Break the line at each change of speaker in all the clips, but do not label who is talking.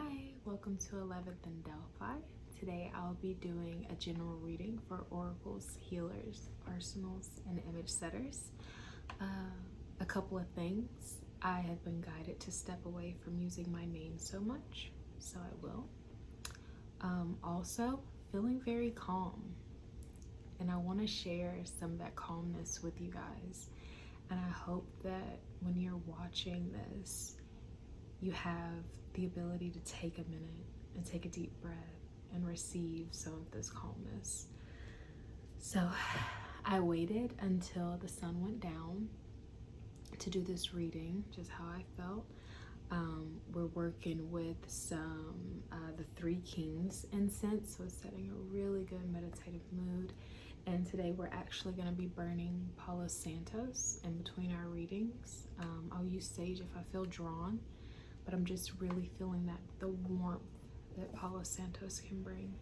Hi, welcome to 11th and Delphi. Today I'll be doing a general reading for oracles, healers, arsenals, and image setters. A couple of things. I have been guided to step away from using my name so much, so I will. Also, feeling very calm, and I want to share some of that calmness with you guys. And I hope that when you're watching this, you have the ability to take a minute and take a deep breath and receive some of this calmness. So I waited until the sun went down to do this reading, just how I felt. We're working with some the Three Kings incense, so it's setting a really good meditative mood. And today we're actually going to be burning Palo Santos in between our readings. I'll use sage if I feel drawn, but I'm just really feeling that the warmth that Palo Santos can bring.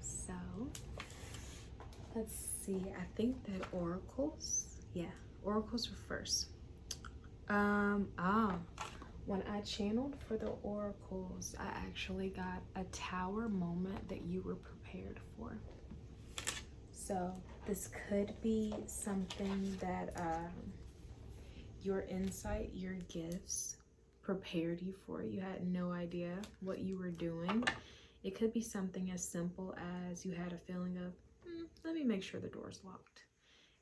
So let's see, I think that oracles were first. When I channeled for the oracles, I actually got a tower moment that you were prepared for. So this could be something that your insight, your gifts prepared you for. You had no idea what you were doing. It could be something as simple as you had a feeling of, let me make sure the door's locked,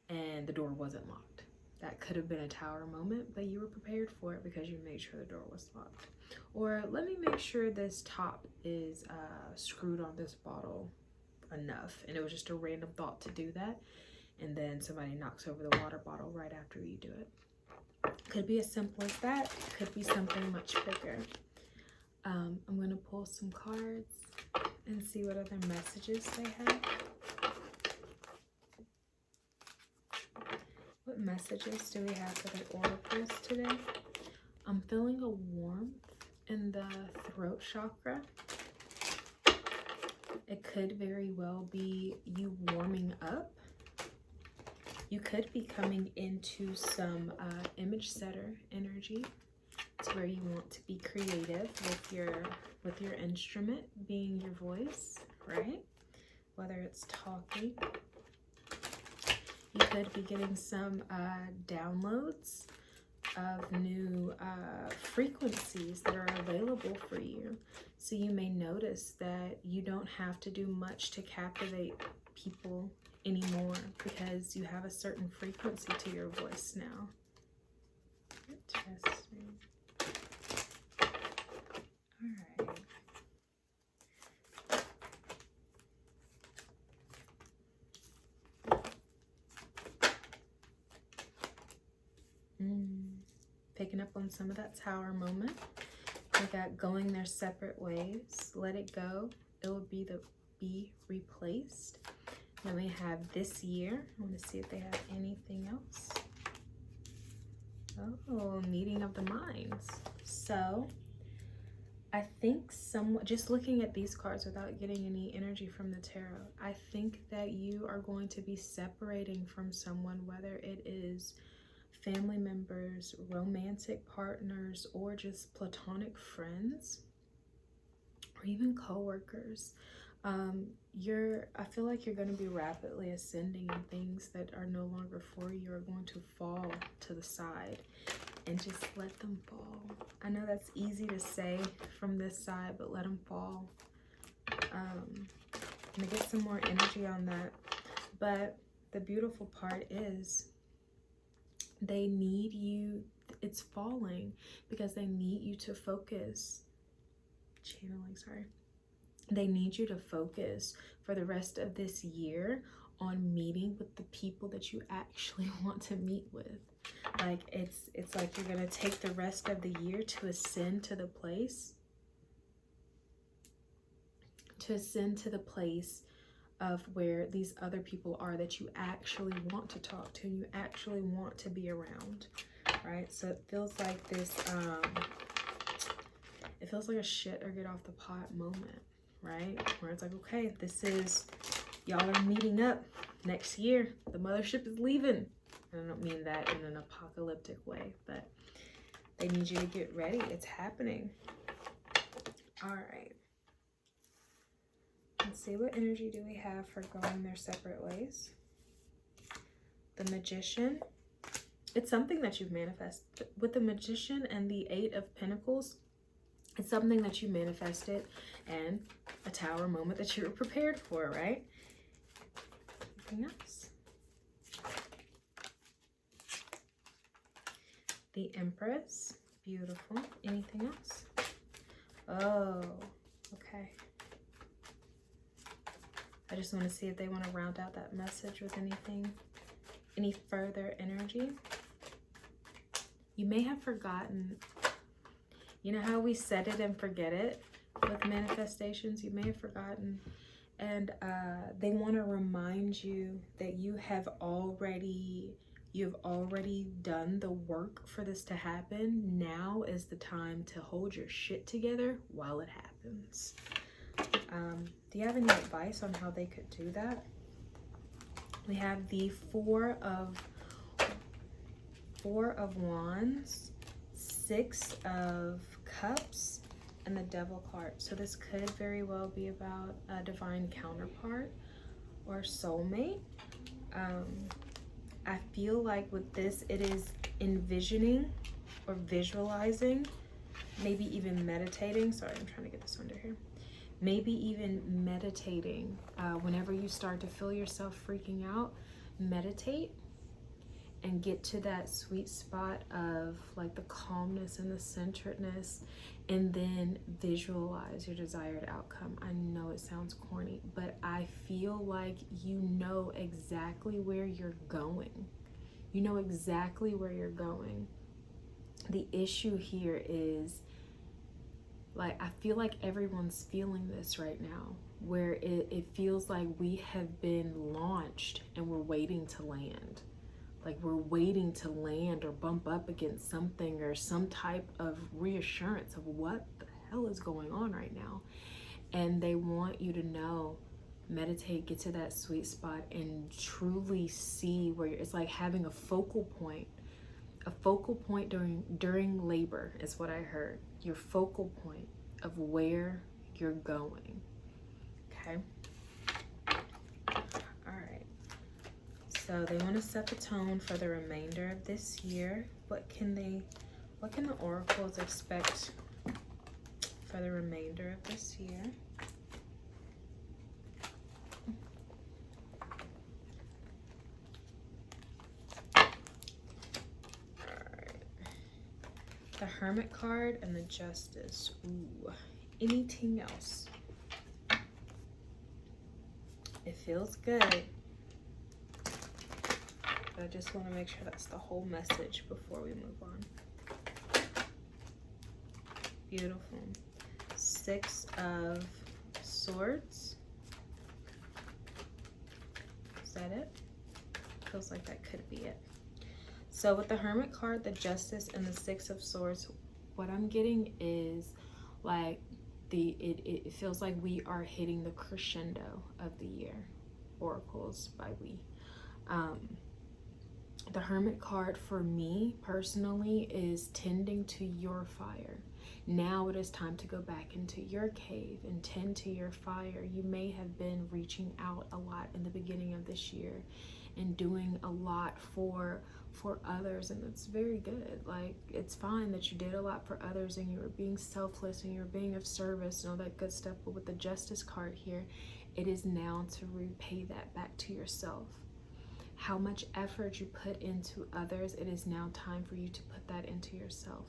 and the door wasn't locked. That could have been a tower moment, but you were prepared for it because you made sure the door was locked. Or let me make sure this top is screwed on this bottle enough, and it was just a random thought to do that, and then somebody knocks over the water bottle right after you do it. Could be as simple as that. Could be something much bigger. I'm going to pull some cards and see what other messages they have. What messages do we have for the oracles today? I'm feeling a warmth in the throat chakra. It could very well be you warming up. You could be coming into some image setter energy. It's where you want to be creative with your instrument being your voice, right? Whether it's talking. You could be getting some downloads of new frequencies that are available for you. So you may notice that you don't have to do much to captivate people anymore because you have a certain frequency to your voice now. Interesting. All right. Picking up on some of that tower moment. We got going their separate ways. Let it go. It will be replaced. Then we have this year. I want to see if they have anything else. Oh, meeting of the minds. So I think just looking at these cards without getting any energy from the tarot, I think that you are going to be separating from someone, whether it is family members, romantic partners, or just platonic friends, or even co-workers. I feel like you're going to be rapidly ascending, and things that are no longer for you are going to fall to the side, and just let them fall. I know that's easy to say from this side, but let them fall. I'm gonna get some more energy on that. But the beautiful part is they need you. It's falling because they need you to focus. They need you to focus for the rest of this year on meeting with the people that you actually want to meet with. Like it's like you're gonna take the rest of the year to ascend to the place of where these other people are that you actually want to talk to and you actually want to be around, right? So it feels like this it feels like a shit or get off the pot moment, right? Where it's like, okay, y'all are meeting up next year. The mothership is leaving. And I don't mean that in an apocalyptic way, but they need you to get ready. It's happening. All right. Let's see, what energy do we have for going their separate ways? The Magician. It's something that you've manifested. With the Magician and the Eight of Pentacles, it's something that you manifested and a Tower moment that you were prepared for, right? Anything else? The Empress. Beautiful. Anything else? Oh, okay. I just want to see if they want to round out that message with anything, any further energy. You may have forgotten. You know how we set it and forget it with manifestations? You may have forgotten. And they want to remind you that you've already done the work for this to happen. Now is the time to hold your shit together while it happens. Do you have any advice on how they could do that? We have the Four of Wands, Six of Cups, and the Devil card. So this could very well be about a divine counterpart or soulmate. I feel like with this, it is envisioning or visualizing, maybe even meditating. Sorry, I'm trying to get this under here. Maybe even meditating. Whenever you start to feel yourself freaking out, meditate and get to that sweet spot of like the calmness and the centeredness, and then visualize your desired outcome. I know it sounds corny, but I feel like you know exactly where you're going. You know exactly where you're going. The issue here is, like, I feel like everyone's feeling this right now, where it feels like we have been launched and we're waiting to land. Like we're waiting to land or bump up against something or some type of reassurance of what the hell is going on right now. And they want you to know, meditate, get to that sweet spot and truly see where it's like having a focal point. A focal point during labor is what I heard. Your focal point of where you're going. Okay. So they want to set the tone for the remainder of this year. What can the oracles expect for the remainder of this year? Alright. The Hermit card and the Justice. Ooh. Anything else? It feels good. But I just want to make sure that's the whole message before we move on. Beautiful. Six of Swords. Is that it? Feels like that could be it. So with the Hermit card, the Justice, and the Six of Swords, what I'm getting is like it feels like we are hitting the crescendo of the year. Oracles by we. The Hermit card for me personally is tending to your fire. Now it is time to go back into your cave and tend to your fire. You may have been reaching out a lot in the beginning of this year and doing a lot for others, and it's very good. Like, it's fine that you did a lot for others and you were being selfless and you were being of service and all that good stuff, but with the Justice card here, it is now to repay that back to yourself. How much effort you put into others, it is now time for you to put that into yourself.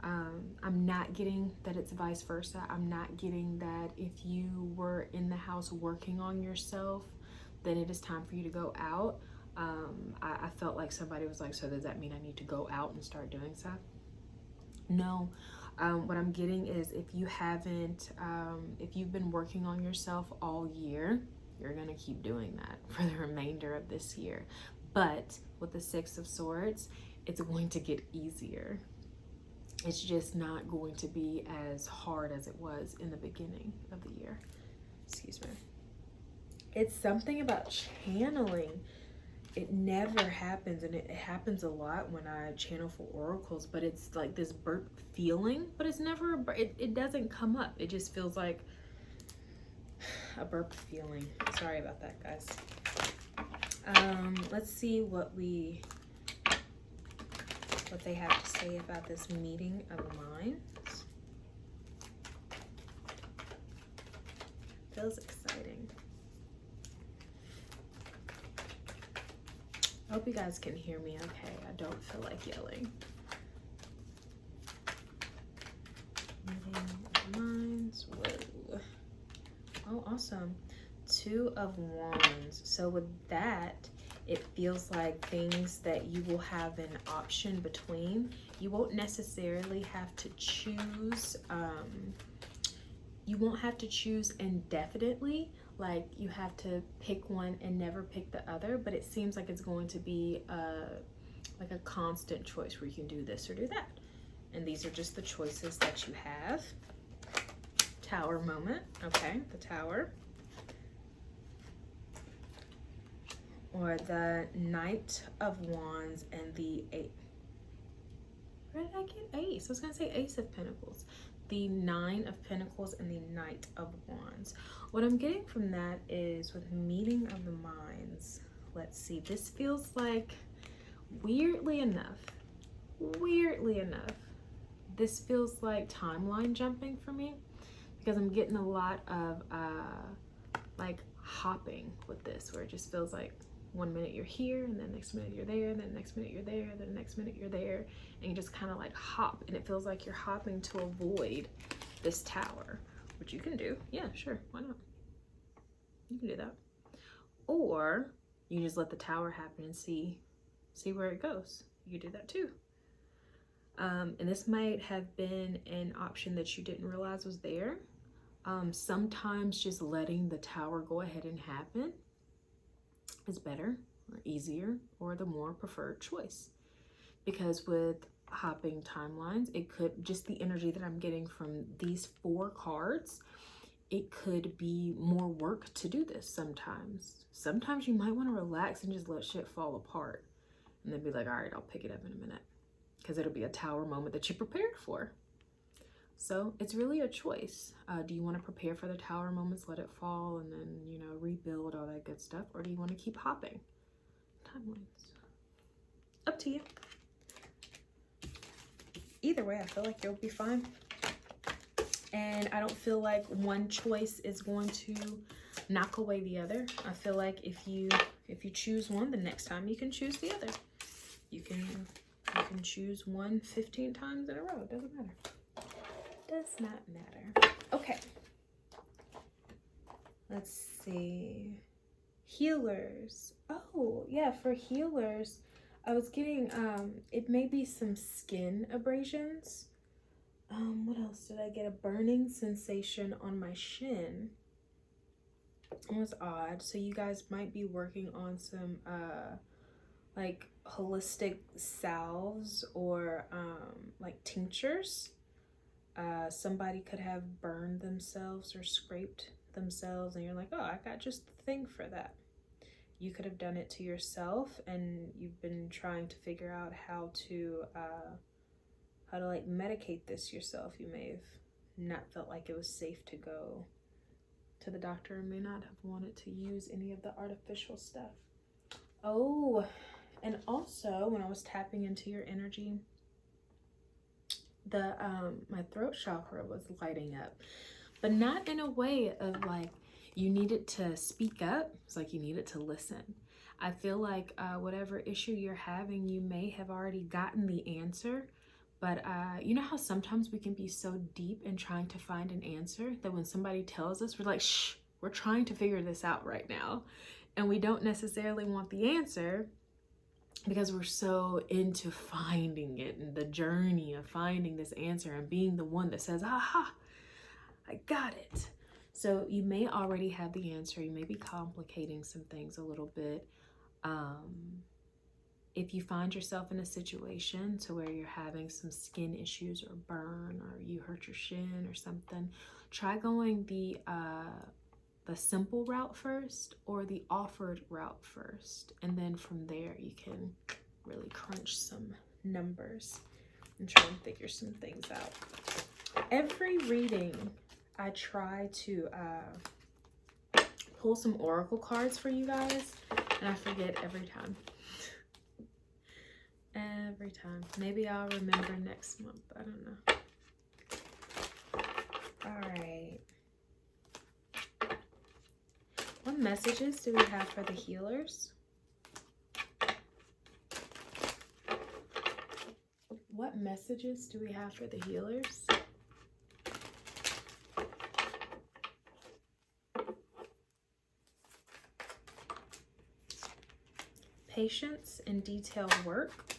I'm not getting that it's vice versa. I'm not getting that if you were in the house working on yourself, then it is time for you to go out. I felt like somebody was like, so does that mean I need to go out and start doing stuff? No. What I'm getting is if you haven't, if you've been working on yourself all year, you're going to keep doing that for the remainder of this year. But with the Six of Swords, it's going to get easier. It's just not going to be as hard as it was in the beginning of the year. Excuse me. It's something about channeling. it never happens, and it happens a lot when I channel for oracles, but it's like this burp feeling, but it's never it doesn't come up. It just feels like a burp feeling. Sorry about that, guys. Let's see what they have to say about this meeting of the minds. Feels exciting. I hope you guys can hear me okay. I don't feel like yelling. Meeting of the minds. Whoa. Oh, awesome. 2 of Wands. So with that, it feels like things that you will have an option between. You won't necessarily have to choose. You won't have to choose indefinitely. Like you have to pick one and never pick the other, but it seems like it's going to be like a constant choice where you can do this or do that. And these are just the choices that you have. Tower moment, okay, the Tower. Or the Knight of Wands and the Eight. Where did I get Ace? I was gonna say Ace of Pentacles. The 9 of Pentacles and the Knight of Wands. What I'm getting from that is with meeting of the minds, let's see, this feels like, weirdly enough, this feels like timeline jumping for me, because I'm getting a lot of like hopping with this, where it just feels like 1 minute you're here, and then next minute you're there, and then next minute you're there, and then next minute you're there, and you just kind of like hop, and it feels like you're hopping to avoid this Tower, which you can do. Yeah, sure, why not? You can do that. Or you just let the Tower happen and see where it goes. You can do that too. And this might have been an option that you didn't realize was there. Sometimes just letting the Tower go ahead and happen is better or easier or the more preferred choice, because with hopping timelines, it could just the energy that I'm getting from these 4 cards, it could be more work to do this. Sometimes you might want to relax and just let shit fall apart and then be like, all right, I'll pick it up in a minute, because it'll be a Tower moment that you prepared for. So it's really a choice. Do you want to prepare for the Tower moments, let it fall, and then, you know, rebuild, all that good stuff? Or do you want to keep hopping? Timelines. Up to you. Either way, I feel like you'll be fine. And I don't feel like one choice is going to knock away the other. I feel like if you choose one, the next time you can choose the other. You can choose one 15 times in a row. It doesn't matter. Does not matter. Okay. Let's see. Healers. Oh, yeah, for healers, I was getting, it may be some skin abrasions. What else did I get? A burning sensation on my shin. It was odd. So you guys might be working on some, like holistic salves or, like tinctures. Somebody could have burned themselves or scraped themselves, and you're like, oh, I got just the thing for that. You could have done it to yourself, and you've been trying to figure out how to like medicate this yourself. You may have not felt like it was safe to go to the doctor, and may not have wanted to use any of the artificial stuff. Oh, and also when I was tapping into your energy, the my throat chakra was lighting up, but not in a way of like you needed to speak up. It's like you needed to listen. I feel like whatever issue you're having, you may have already gotten the answer, but you know how sometimes we can be so deep in trying to find an answer that when somebody tells us, we're like, shh, we're trying to figure this out right now, and we don't necessarily want the answer, because we're so into finding it and the journey of finding this answer and being the one that says, aha, I got it. So you may already have the answer. You may be complicating some things a little bit. If you find yourself in a situation to where you're having some skin issues or burn, or you hurt your shin or something, try going the the simple route first or the offered route first. And then from there, you can really crunch some numbers and try and figure some things out. Every reading, I try to pull some oracle cards for you guys, and I forget every time. Every time. Maybe I'll remember next month. I don't know. All right. What messages do we have for the healers? What messages do we have for the healers? Patience and detailed work.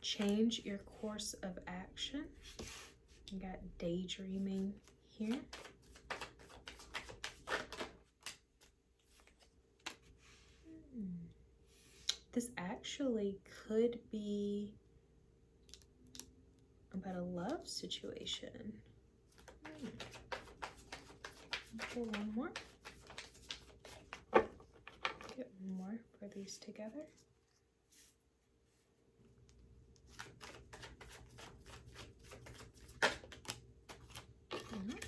Change your course of action. You got daydreaming here. This actually could be about a love situation. Pull one more. Get one more for these together.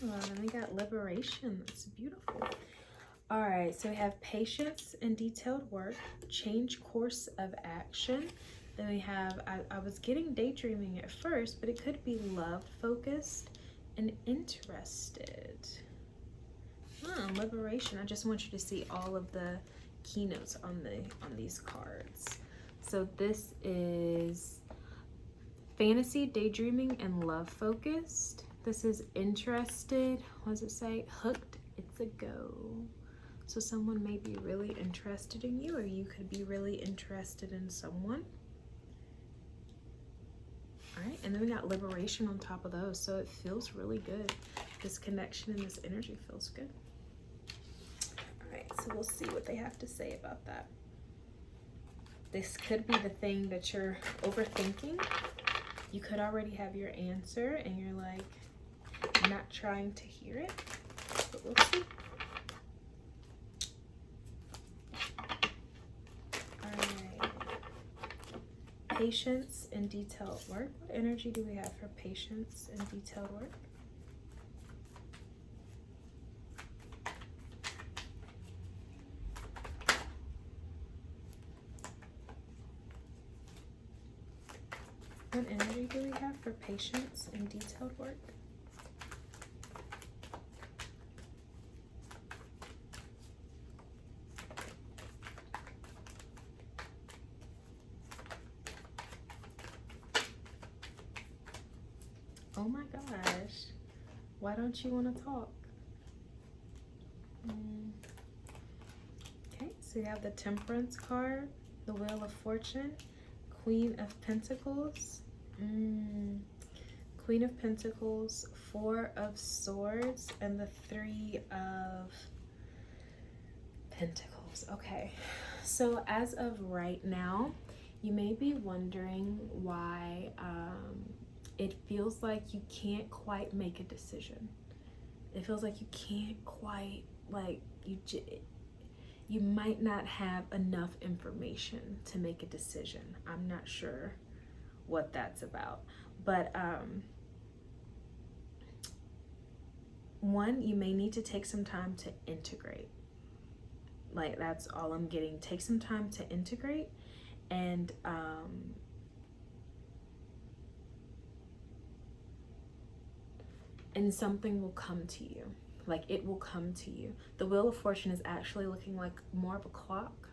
Oh, and we got liberation. That's beautiful. All right, so we have patience and detailed work, change course of action. Then we have, I was getting daydreaming at first, but it could be love focused and interested. Liberation. I just want you to see all of the keynotes on these cards. So this is fantasy, daydreaming, and love focused. This is interested. What does it say? Hooked. It's a go. So someone may be really interested in you, or you could be really interested in someone. All right, and then we got liberation on top of those. So it feels really good. This connection and this energy feels good. All right, so we'll see what they have to say about that. This could be the thing that you're overthinking. You could already have your answer and you're like not trying to hear it, but we'll see. Patience and detailed work. What energy do we have for patience and detailed work? What energy do we have for patience and detailed work? Oh my gosh, why don't you want to talk? Okay, so you have the Temperance card, the Wheel of Fortune, Queen of Pentacles, Queen of Pentacles, Four of Swords, and the Three of Pentacles. Okay, so as of right now, you may be wondering why it feels like you can't quite make a decision. It feels like you can't quite, like, you might not have enough information to make a decision. I'm not sure what that's about. But one, you may need to take some time to integrate. Like, that's all I'm getting. Take some time to integrate, and something will come to you. Like, it will come to you. The Wheel of Fortune is actually looking like more of a clock.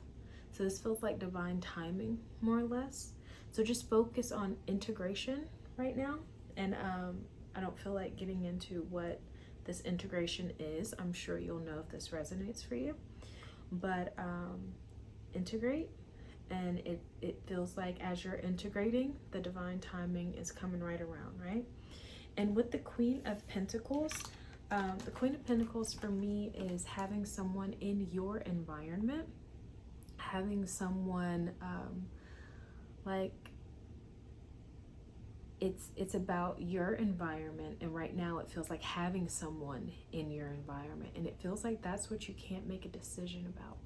So this feels like divine timing, more or less. So just focus on integration right now. And I don't feel like getting into what this integration is. I'm sure you'll know if this resonates for you. But integrate. And it feels like as you're integrating, the divine timing is coming right around, right? And with the Queen of Pentacles, the Queen of Pentacles for me is having someone in your environment, having someone like it's about your environment, and right now it feels like having someone in your environment, and it feels like that's what you can't make a decision about.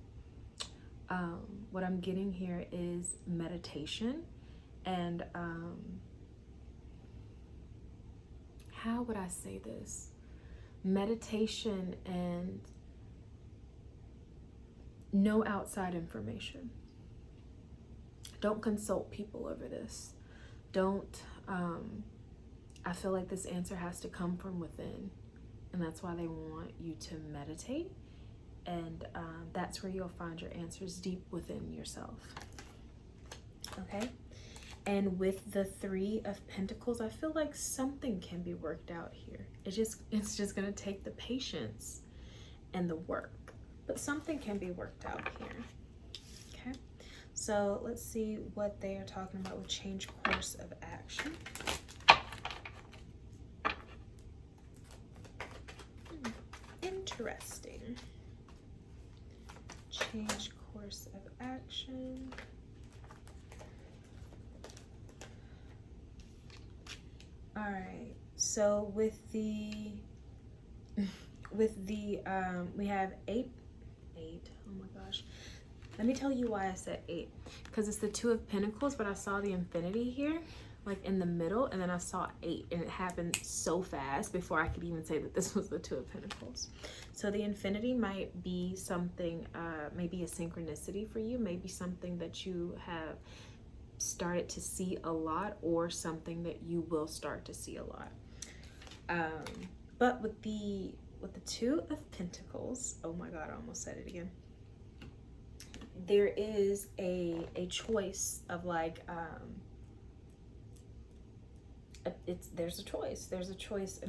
What I'm getting here is meditation and how would I say this? Meditation and no outside information. Don't consult people over this. Don't, I feel like this answer has to come from within. And that's why they want you to meditate. And that's where you'll find your answers deep within yourself. Okay? And with the Three of Pentacles, I feel like something can be worked out here. It's just gonna take the patience and the work. But something can be worked out here. Okay? So let's see what they are talking about with change course of action. Interesting. Change course of action. All right. So with the we have eight. Oh my gosh. Let me tell you why I said 8. Because it's the Two of Pentacles, but I saw the infinity here, like in the middle, and then I saw 8, and it happened so fast before I could even say that this was the Two of Pentacles. So the infinity might be something, maybe a synchronicity for you, maybe something that you have started to see a lot, or something that you will start to see a lot. But with the Two of Pentacles, oh my God, I almost said it again. There is a choice of like, there's a choice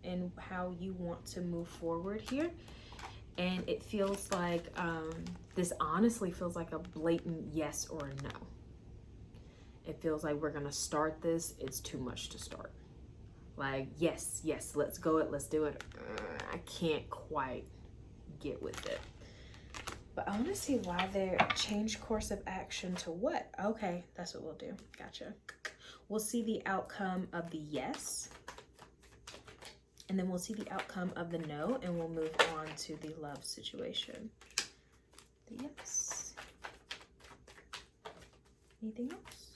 in how you want to move forward here. And it feels like, this honestly feels like a blatant yes or a no. It feels like we're gonna start this. It's too much to start. Like, yes, let's go it, let's do it. I can't quite get with it. But I want to see why they're change course of action to what? Okay, that's what we'll do. Gotcha. We'll see the outcome of the yes. And then we'll see the outcome of the no. And we'll move on to the love situation. The yes. Anything else?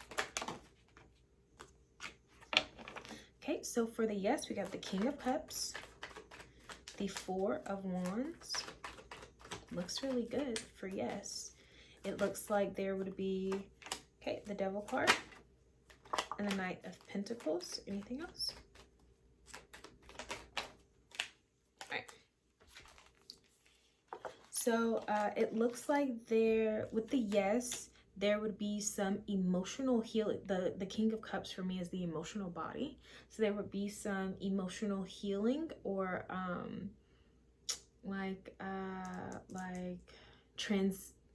Okay, so for the yes, we got the King of Cups. The Four of Wands. Looks really good for yes. It looks like there would be, okay, the Devil card and the Knight of Pentacles. Anything else? All right. So it looks like there, with the yes, there would be some emotional healing. The King of Cups for me is the emotional body. So there would be some emotional healing, or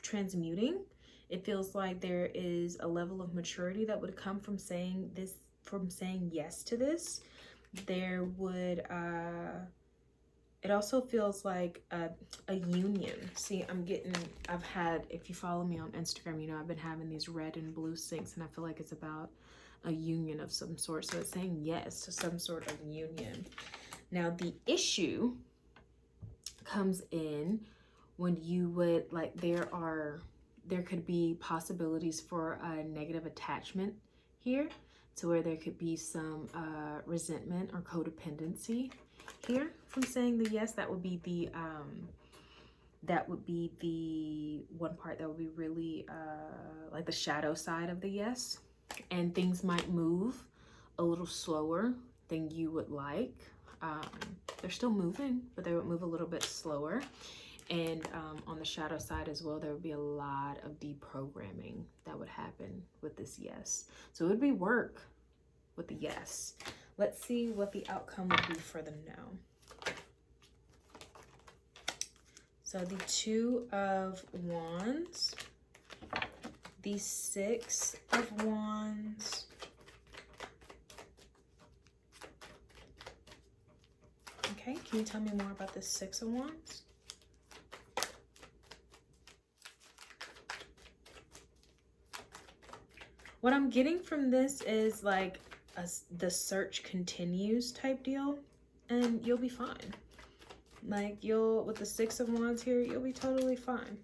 transmuting. It feels like there is a level of maturity that would come from saying this, from saying yes to this. There would it also feels like a union. See, I've had, if you follow me on Instagram, you know I've been having these red and blue syncs, and I feel like it's about a union of some sort. So it's saying yes to some sort of union. Now the issue comes in when you would, like, there could be possibilities for a negative attachment here, to where there could be some resentment or codependency here from saying the yes. That would be the one part that would be really like the shadow side of the yes. And things might move a little slower than you would like. They're still moving, but they would move a little bit slower. And on the shadow side as well, there would be a lot of deprogramming that would happen with this yes. So it would be work with the yes. Let's see what the outcome would be for the no. So the Two of Wands, the Six of Wands, okay, can you tell me more about the Six of Wands? What I'm getting from this is like the search continues type deal, and you'll be fine. Like, with the Six of Wands here, you'll be totally fine.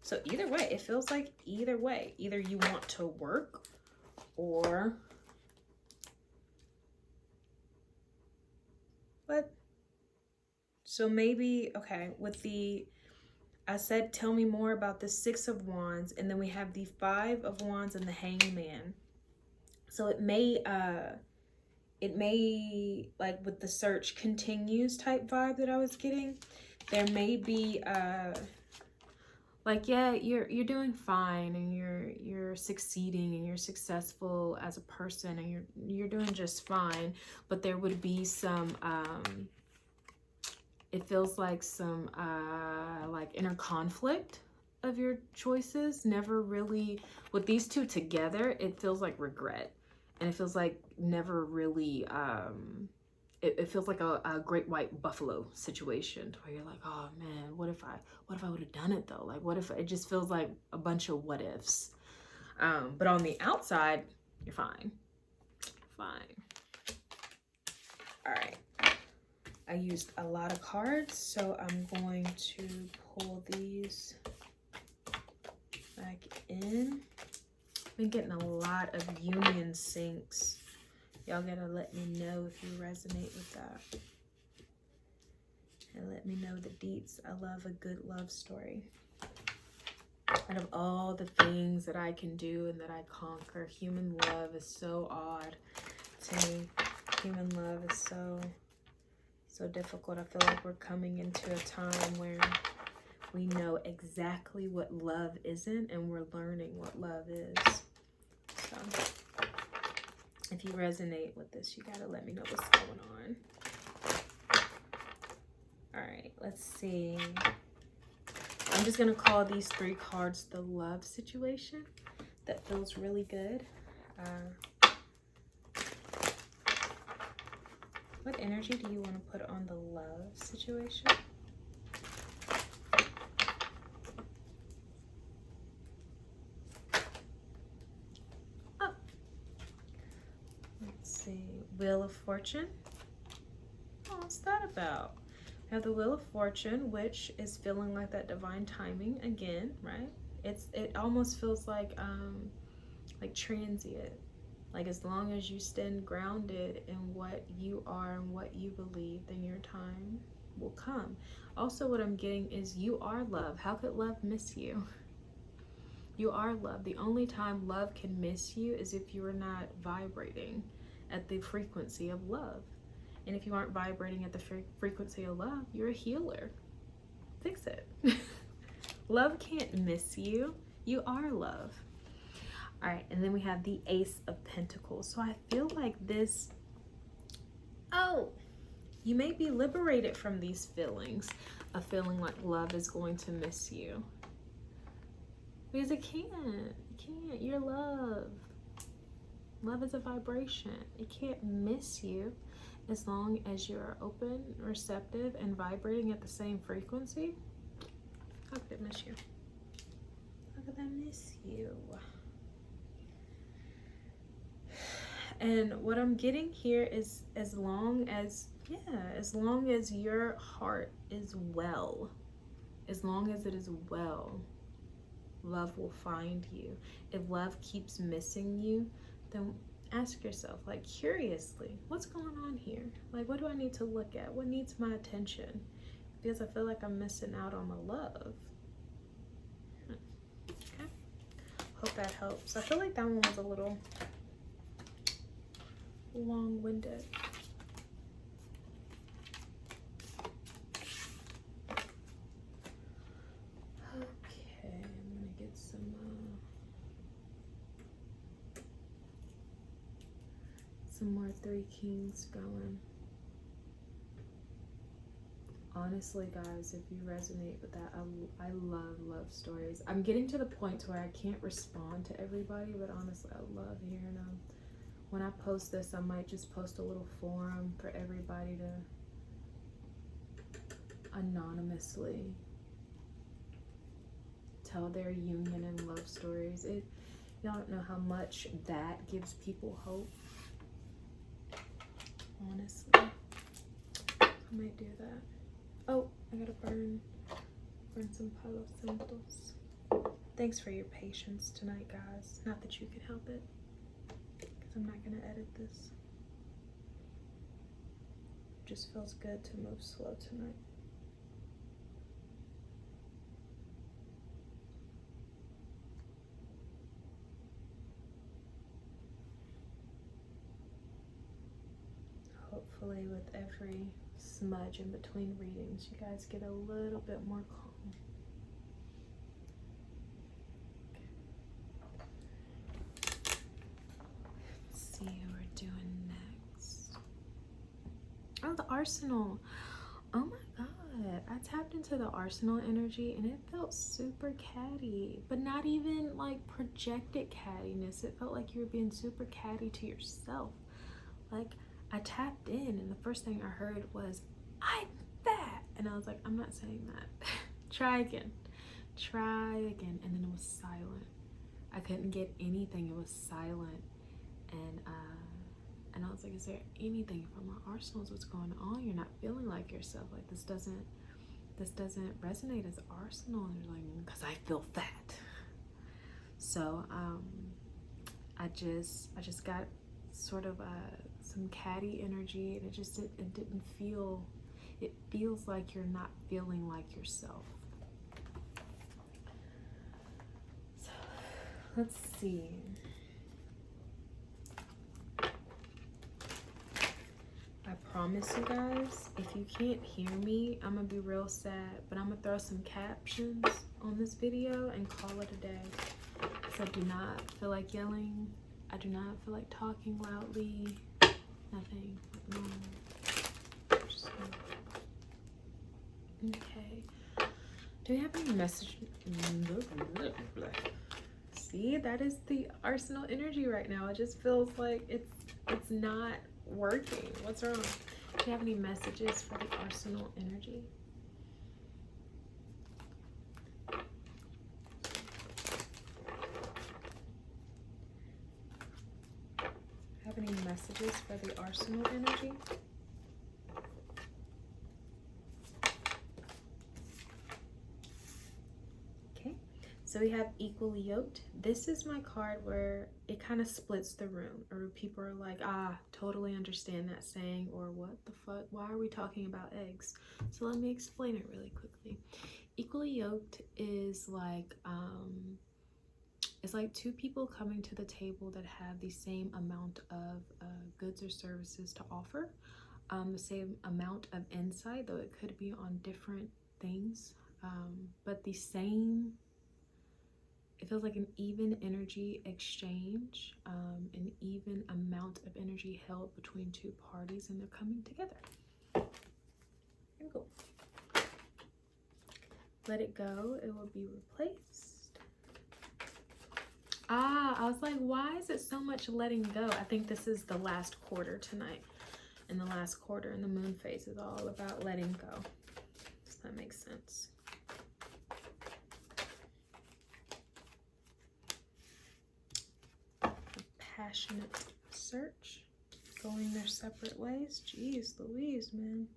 So either way, it feels like either way. Either you want to work, or what? So maybe, okay, with the, I said, tell me more about the Six of Wands, and then we have the Five of Wands and the Hangman. So it may, like with the search continues type vibe that I was getting, there may be, like, yeah, you're doing fine, and you're succeeding, and you're successful as a person, and you're doing just fine, but there would be some, it feels like some like inner conflict of your choices. Never really, with these two together, it feels like regret, and it feels like never really, it feels like a great white buffalo situation, where you're like, oh man, what if I would have done it though? Like, what if, it just feels like a bunch of what ifs. But on the outside, you're fine. Fine. All right. I used a lot of cards, so I'm going to pull these back in. I've been getting a lot of union syncs. Y'all gotta let me know if you resonate with that. And let me know the deets. I love a good love story. Out of all the things that I can do and that I conquer, human love is so odd to me. Human love is so difficult. I feel like we're coming into a time where we know exactly what love isn't, and we're learning what love is. So if you resonate with this, you gotta let me know what's going on. All right, let's see. I'm just gonna call these three cards the love situation. That feels really good. What energy do you want to put on the love situation? Oh. Let's see. Wheel of Fortune. Oh, what's that about? We have the Wheel of Fortune, which is feeling like that divine timing again, right? It almost feels like transient. Like, as long as you stand grounded in what you are and what you believe, then your time will come. Also, what I'm getting is you are love. How could love miss you? You are love. The only time love can miss you is if you are not vibrating at the frequency of love. And if you aren't vibrating at the frequency of love, you're a healer. Fix it. Love can't miss you. You are love. All right, and then we have the Ace of Pentacles. So I feel like this, you may be liberated from these feelings of feeling like love is going to miss you. Because it can't. It can't. You're love. Love is a vibration. It can't miss you as long as you're open, receptive, and vibrating at the same frequency. How could it miss you? How could that miss you? And what I'm getting here is as long as your heart is well, as long as it is well, love will find you. If love keeps missing you, then ask yourself, like, curiously, what's going on here? Like, what do I need to look at? What needs my attention? Because I feel like I'm missing out on the love. Okay. Hope that helps. I feel like that one was a little long-winded. Okay, I'm gonna get some more Three Kings going. Honestly, guys, if you resonate with that, I love stories. I'm getting to the point where I can't respond to everybody, but honestly, I love hearing them. When I post this, I might just post a little forum for everybody to anonymously tell their union and love stories. Y'all don't know how much that gives people hope. Honestly. I might do that. Oh, I gotta burn some Palo Santos. Thanks for your patience tonight, guys. Not that you could help it, because I'm not gonna edit this. Just feels good to move slow tonight. Hopefully with every smudge in between readings, you guys get a little bit more calm. Let's see who we're doing next. Oh, the Arsenal. Oh my god, I tapped into the Arsenal energy and it felt super catty, but not even like projected cattiness. It felt like you were being super catty to yourself. Like, I tapped in and the first thing I heard was, I'm fat. And I was like, I'm not saying that. Try again. Try again. And then it was silent. I couldn't get anything. It was silent. And I was like, is there anything from our arsenals? What's going on? You're not feeling like yourself. Like this doesn't resonate as arsenal. And you're like, because I feel fat. So I just got sort of some catty energy, and it didn't feel. It feels like you're not feeling like yourself. So let's see. I promise you guys, if you can't hear me, I'm gonna be real sad, but I'm gonna throw some captions on this video and call it a day. So I do not feel like yelling. I do not feel like talking loudly. Nothing. Okay. Do we have any message? See, that is the Arsenal energy right now. It just feels like it's not working. What's wrong? Do you have any messages for the Arsenal energy? Have any messages for the Arsenal energy? Okay, so we have equally yoked. This is my card where it kind of splits the room, or people are like, totally understand that saying, or what the fuck, why are we talking about eggs? So let me explain it really quickly. Equally yoked is like, it's like two people coming to the table that have the same amount of goods or services to offer, the same amount of insight, though it could be on different things, but the same. It feels like an even energy exchange, an even amount of energy held between two parties, and they're coming together. There we go. Let it go, it will be replaced. I was like, why is it so much letting go? I think this is the last quarter tonight. And the last quarter in the moon phase is all about letting go. Does that make sense? A passionate search, going their separate ways. Jeez Louise, man.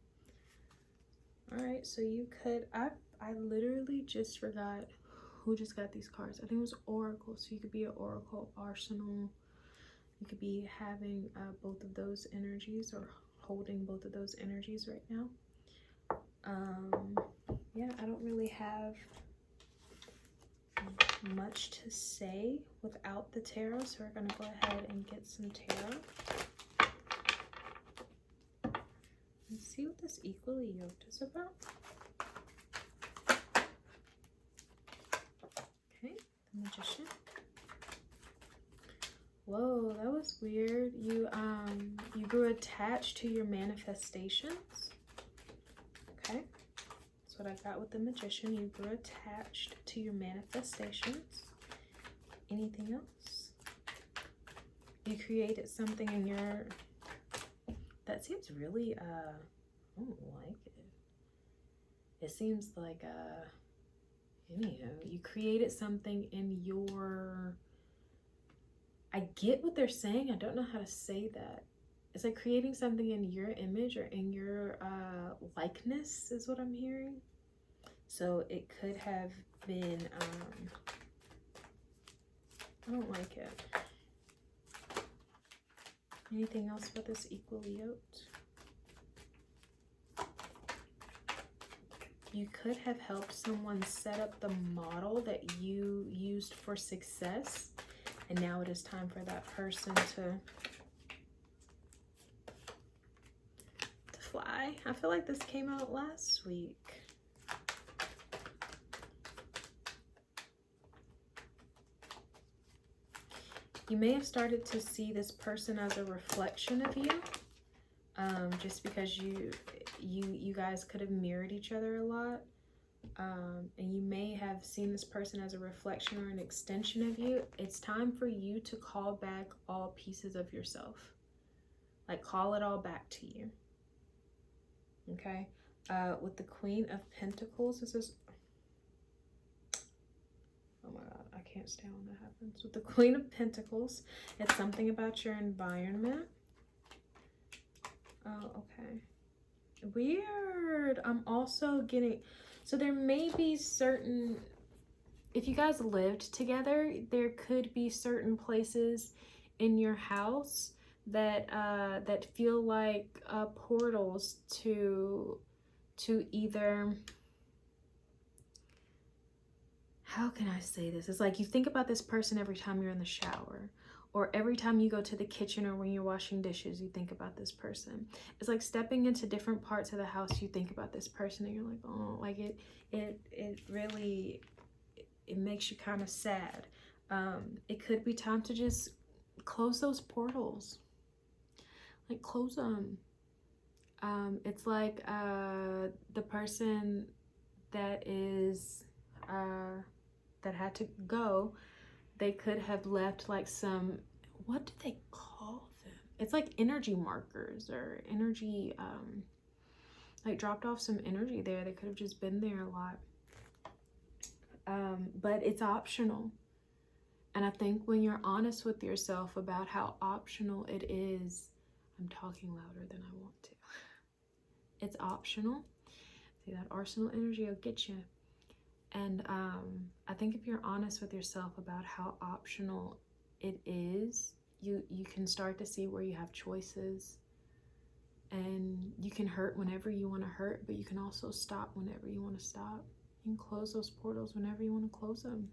All right, so you could, I literally just forgot who just got these cards. I think it was Oracle. So you could be an Oracle Arsenal. You could be having both of those energies, or holding both of those energies right now. Yeah, I don't really have much to say without the tarot, so we're going to go ahead and get some tarot. Let's see what this equally yoked is about. Okay, the Magician. Whoa, that was weird. You grew attached to your manifestations. Okay, that's what I got with the Magician. You grew attached to your manifestations. Anything else? You created something in your, that seems really I don't like it. It seems like anyhow, you created something in your I get what they're saying. I don't know how to say that. It's like creating something in your image or in your likeness is what I'm hearing. So it could have been, I don't like it. Anything else about this equally yoked? You could have helped someone set up the model that you used for success. And now it is time for that person to fly. I feel like this came out last week. You may have started to see this person as a reflection of you, just because you guys could have mirrored each other a lot, and you may have seen this person as a reflection or an extension of you. It's time for you to call back all pieces of yourself, like call it all back to you. Okay, with the Queen of Pentacles, this is, oh my God, I can't stand when that happens. With the Queen of Pentacles, it's something about your environment. Oh, okay. Weird. I'm also getting, so there may be certain, if you guys lived together, there could be certain places in your house that that feel like portals to either, how can I say this? It's like you think about this person every time you're in the shower, or every time you go to the kitchen, or when you're washing dishes, you think about this person. It's like stepping into different parts of the house, you think about this person, and you're like, oh, like it really, it makes you kind of sad. It could be time to just close those portals, like close them. It's like the person that is that had to go, they could have left like some, what do they call them? It's like energy markers or energy, like dropped off some energy there. They could have just been there a lot. But it's optional. And I think when you're honest with yourself about how optional it is, I'm talking louder than I want to. It's optional. See, that arsenal energy will get you. And I think if you're honest with yourself about how optional it is, you can start to see where you have choices. And you can hurt whenever you want to hurt, but you can also stop whenever you want to stop. You can close those portals whenever you want to close them.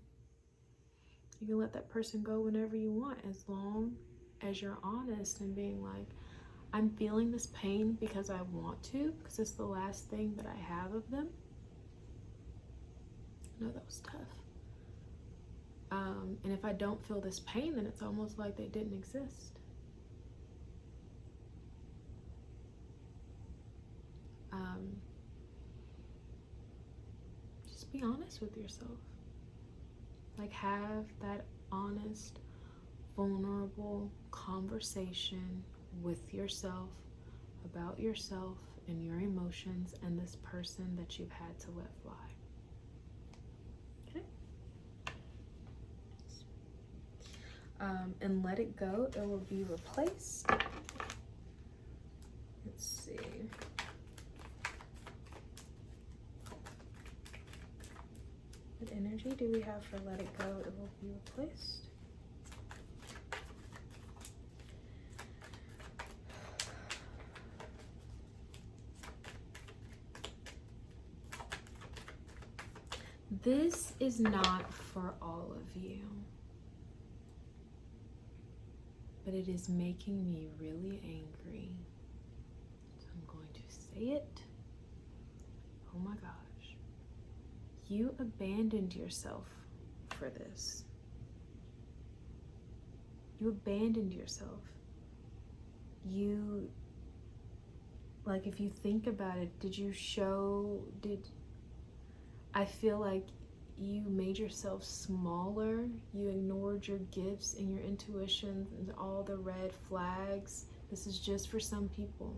You can let that person go whenever you want, as long as you're honest and being like, I'm feeling this pain because I want to, because it's the last thing that I have of them. No, that was tough. And if I don't feel this pain, then it's almost like they didn't exist. Just be honest with yourself. Like, have that honest, vulnerable conversation with yourself about yourself and your emotions and this person that you've had to let fly. Okay? And let it go. It will be replaced. Let's see. What energy do we have for let it go? It will be replaced. This is not for all of you, but it is making me really angry. So I'm going to say it. Oh my gosh. You abandoned yourself for this. You abandoned yourself. You, like, if you think about it, I feel like you made yourself smaller. You ignored your gifts and your intuition and all the red flags. This is just for some people.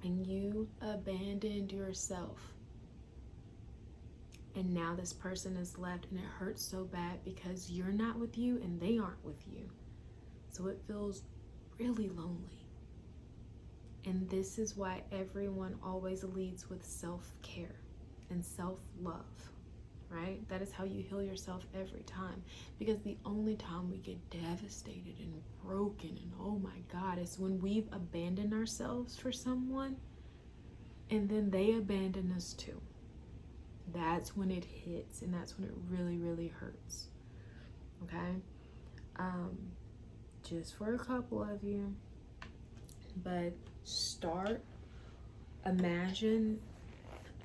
And you abandoned yourself. And now this person is left, and it hurts so bad because you're not with you and they aren't with you. So it feels really lonely. And this is why everyone always leads with self-care and self-love, right? That is how you heal yourself every time. Because the only time we get devastated and broken and oh my God is when we've abandoned ourselves for someone and then they abandon us too. That's when it hits, and that's when it really, really hurts. Okay? Just for a couple of you. But imagine,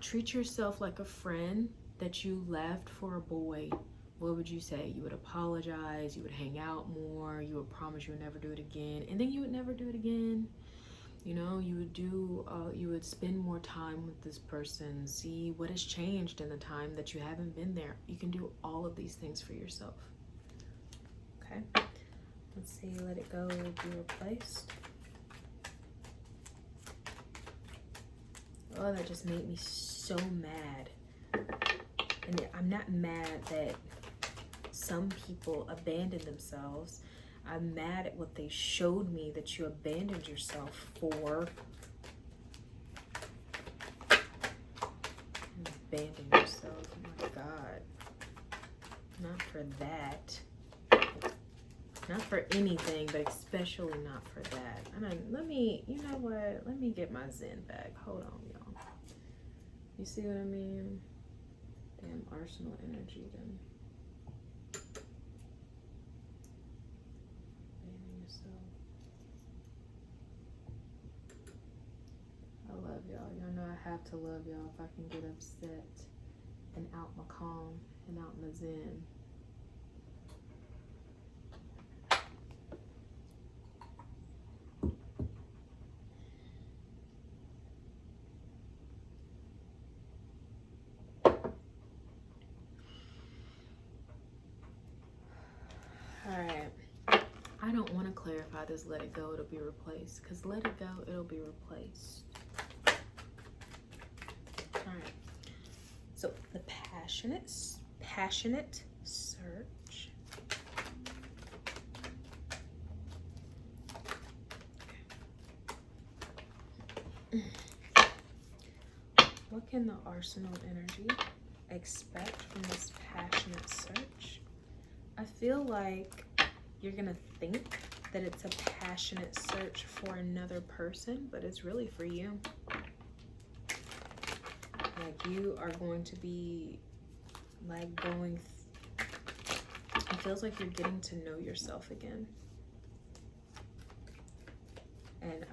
treat yourself like a friend that you left for a boy. What would you say? You would apologize, you would hang out more, you would promise you would never do it again, and then you would never do it again. You know, you would spend more time with this person, see what has changed in the time that you haven't been there. You can do all of these things for yourself. Okay? Let's see, let it go, be replaced. Oh, that just made me so mad. And I'm not mad that some people abandon themselves. I'm mad at what they showed me that you abandoned yourself for. Abandon yourself, oh my God. Not for that. Not for anything, but especially not for that. You know what? Let me get my zen back. Hold on, y'all. You see what I mean? Damn arsenal energy then. I love y'all. Y'all know I have to love y'all if I can get upset and out my calm and out my zen. Alright. I don't want to clarify this let it go, it'll be replaced. Because let it go, it'll be replaced. Alright. So the passionate search. What can the arsenal energy expect from this passionate search? I feel like you're gonna think that it's a passionate search for another person, but it's really for you. Like you are going to be like it feels like you're getting to know yourself again. And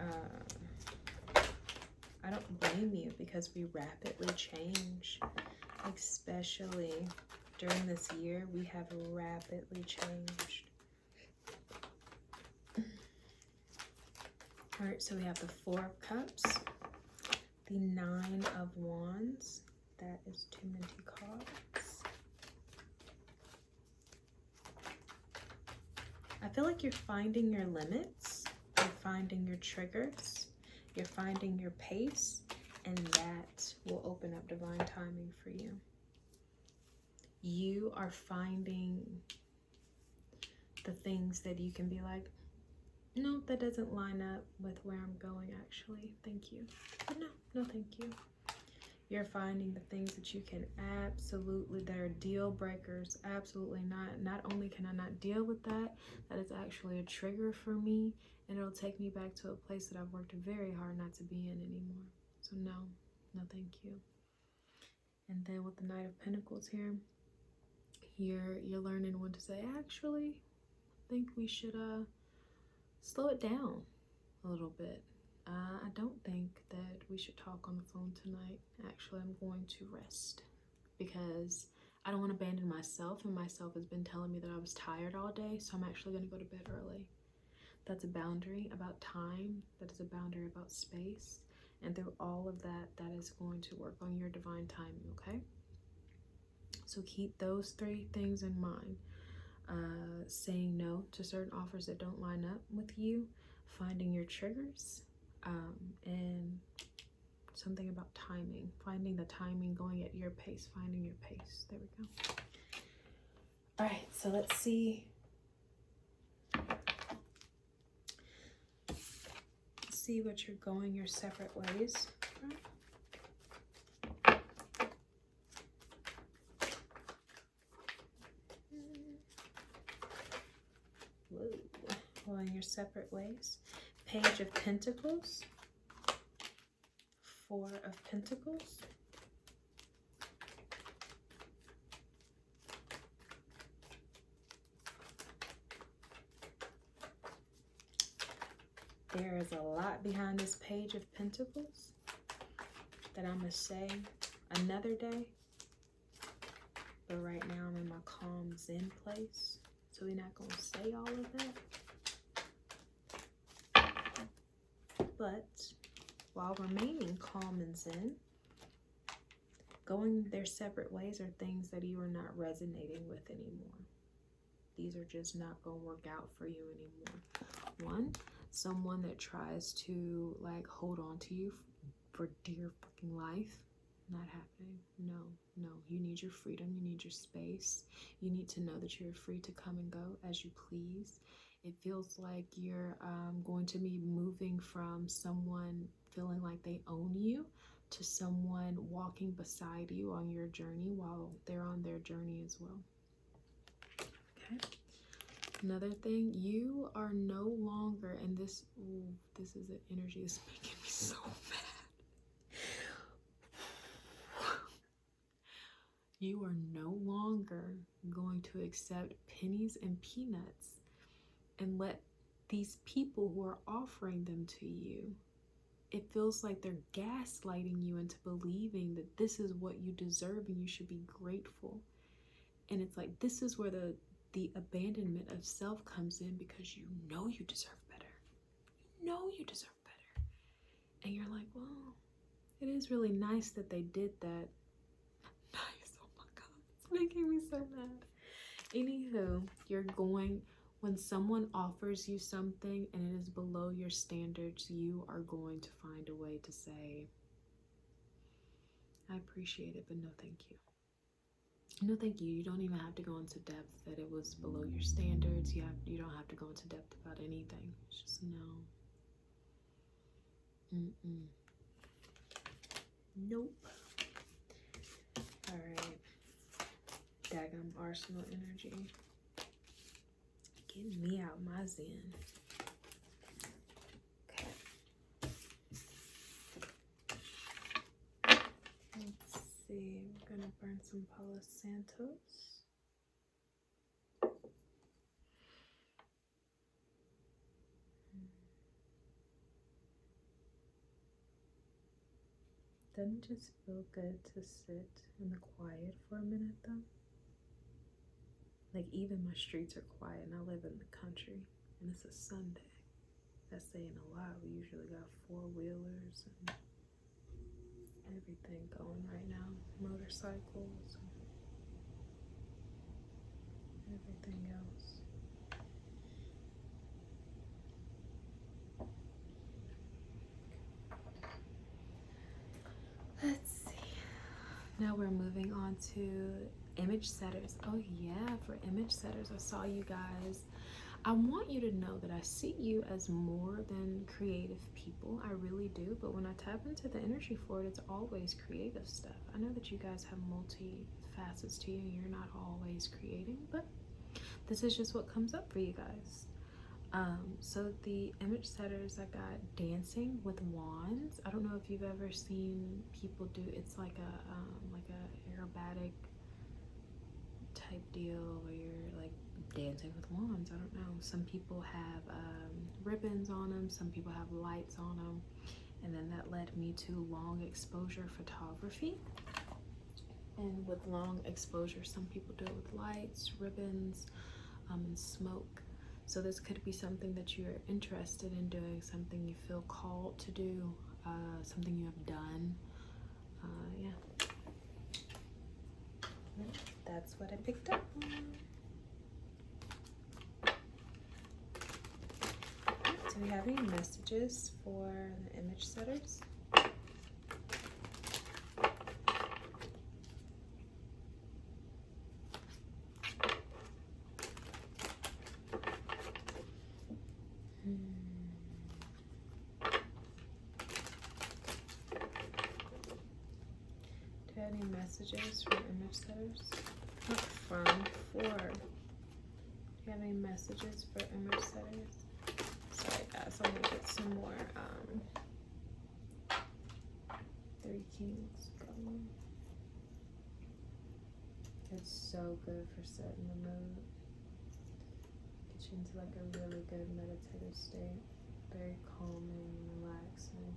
I don't blame you because we rapidly change, especially during this year, we have rapidly changed. All right, so we have the 4 of Cups, the 9 of Wands, that is too many cards. I feel like you're finding your limits, you're finding your triggers, you're finding your pace, and that will open up divine timing for you. You are finding the things that you can be like, no, that doesn't line up with where I'm going actually. Thank you. But no, thank you. You're finding the things that you can absolutely, that are deal breakers. Absolutely not. Not only can I not deal with that, that is actually a trigger for me. And it'll take me back to a place that I've worked very hard not to be in anymore. So no, thank you. And then with the Knight of Pentacles here, you're learning when to say, actually, I think we should slow it down a little bit. I don't think that we should talk on the phone tonight. Actually, I'm going to rest because I don't want to abandon myself, and myself has been telling me that I was tired all day, so I'm actually going to go to bed early. That's a boundary about time. That is a boundary about space. And through all of that, that is going to work on your divine timing, okay? So keep those 3 things in mind. Saying no to certain offers that don't line up with you, finding your triggers, and something about timing, finding the timing, going at your pace, finding your pace. There we go. All right, so let's see see what you're going your separate ways from. Whoa. Going your separate ways. Page of Pentacles. Four of Pentacles. There is a lot behind this Page of Pentacles that I'm going to say another day. But right now I'm in my calm zen place. So we're not going to say all of that. But while remaining calm and zen, going their separate ways are things that you are not resonating with anymore. These are just not going to work out for you anymore. One, someone that tries to like hold on to you for dear fucking life. Not happening. No. You need your freedom. You need your space. You need to know that you're free to come and go as you please. It feels like you're going to be moving from someone feeling like they own you to someone walking beside you on your journey while they're on their journey as well. Okay. Another thing, you are no longer, and this is an energy that's making me so mad. You are no longer going to accept pennies and peanuts and let these people who are offering them to you, it feels like they're gaslighting you into believing that this is what you deserve and you should be grateful. And it's like, this is where the abandonment of self comes in, because you know you deserve better. You know you deserve better. And you're like, well, it is really nice that they did that. Nice. Oh my God. It's making me so mad. Anywho, when someone offers you something and it is below your standards, you are going to find a way to say, I appreciate it, but no thank you. No thank you. You don't even have to go into depth that it was below your standards. You don't have to go into depth about anything. It's just no. Nope. Alright. Daggum Arsenal energy. Get me out my zen. Okay. Let's see. We're gonna burn some Palo Santos. Doesn't it just feel good to sit in the quiet for a minute though? Like even my streets are quiet and I live in the country and it's a Sunday. That's saying a lot. We usually got four-wheelers and everything going right now. Motorcycles and everything else. Let's see. Now we're moving on to image setters. Oh yeah, for image setters, I saw you guys. I want you to know that I see you as more than creative people. I really do. But when I tap into the energy for it, it's always creative stuff. I know that you guys have multi-facets to you and you're not always creating, but this is just what comes up for you guys. So the image setters, I got dancing with wands. I don't know if you've ever seen people do, it's like a aerobatic type deal where you're like dancing with wands. I don't know. Some people have ribbons on them, some people have lights on them, and then that led me to long exposure photography. And with long exposure, some people do it with lights, ribbons, and smoke. So this could be something that you're interested in doing, something you feel called to do, something you have done. Yeah. That's what I picked up. Do we have any messages for the image setters? have any messages from image setters? Not from, for. Do you have any messages for image setters? Sorry guys, I'm gonna get some more Three Kings going. It's so good for setting the mood. Get you into like a really good meditative state. Very calming and relaxing.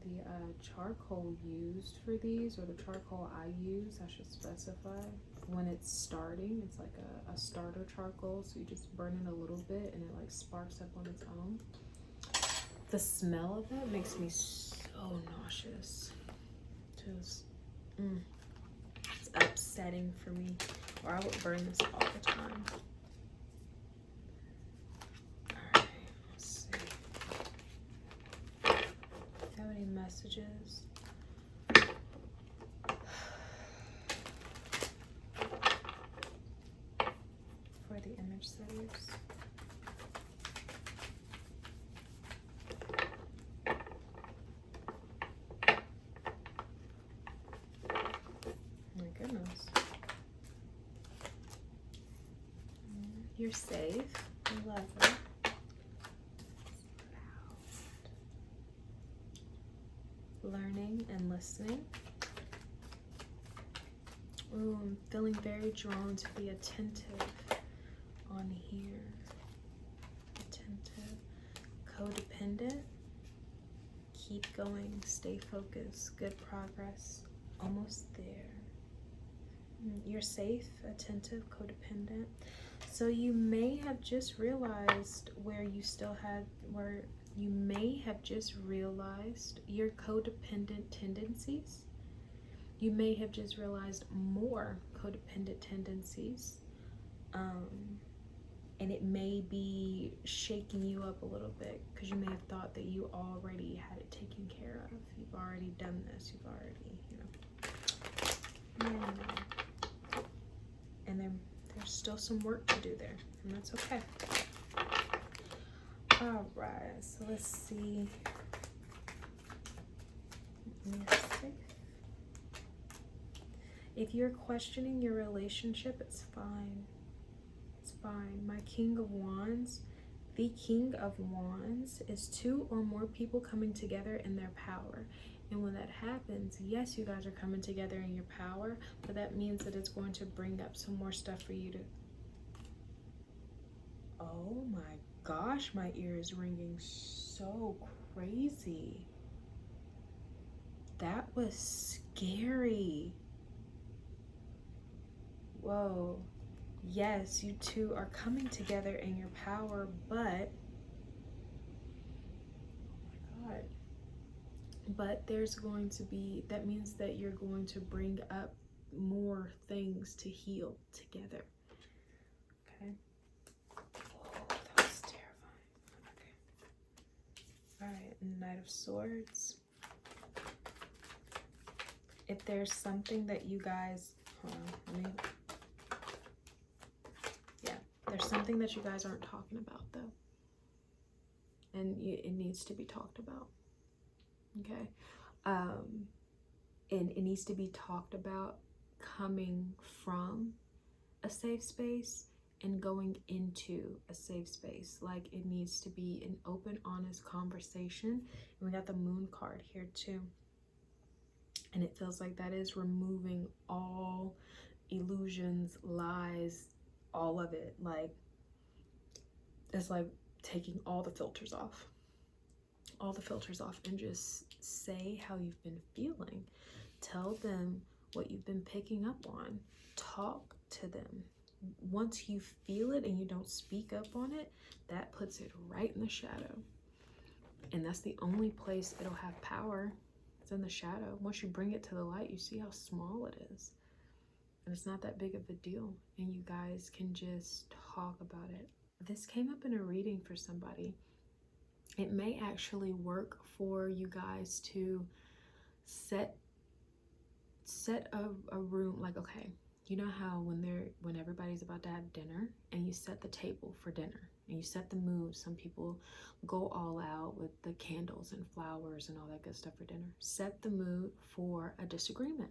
The charcoal used for these, or the charcoal I use, I should specify, when it's starting, it's like a starter charcoal, so you just burn it a little bit and it like sparks up on its own. The smell of that makes me so nauseous. Just, it's upsetting for me, or I would burn this all the time. Alright, let's see. Have any messages? For the image setters. My goodness. You're safe. I love it. Learning and listening. Ooh, I'm feeling very drawn to be attentive on here. Attentive. Codependent. Keep going. Stay focused. Good progress. Almost there. You're safe, attentive, codependent. So you may have just realized where you may have just realized your codependent tendencies. You may have just realized more codependent tendencies. And it may be shaking you up a little bit because you may have thought that you already had it taken care of. You've already done this. You've already, and then there's still some work to do there, and that's okay. All right, so let's see. You're safe. If you're questioning your relationship, it's fine. It's fine. My King of Wands, the King of Wands is two or more people coming together in their power. And when that happens, yes, you guys are coming together in your power, but that means that it's going to bring up some more stuff for you to... Oh my gosh, my ear is ringing so crazy. That was scary. Whoa. Yes, you two are coming together in your power, but... Oh my God. But there's going to be, that means that you're going to bring up more things to heal together. Okay. Oh, that was terrifying. Okay. All right, Knight of Swords. If there's something that you guys, hold on, there's something that you guys aren't talking about though. And it needs to be talked about. Okay. And it needs to be talked about coming from a safe space and going into a safe space. Like, it needs to be an open, honest conversation. And we got the Moon card here too. And it feels like that is removing all illusions, lies, all of it. Like, it's like taking all the filters off. All the filters off, and just say how you've been feeling. Tell them what you've been picking up on. Talk to them. Once you feel it and you don't speak up on it, that puts it right in the shadow. And that's the only place it'll have power. It's in the shadow. Once you bring it to the light, you see how small it is. And it's not that big of a deal. And you guys can just talk about it. This came up in a reading for somebody. It may actually work for you guys to set a room. Like, okay, you know how when everybody's about to have dinner and you set the table for dinner and you set the mood. Some people go all out with the candles and flowers and all that good stuff for dinner. Set the mood for a disagreement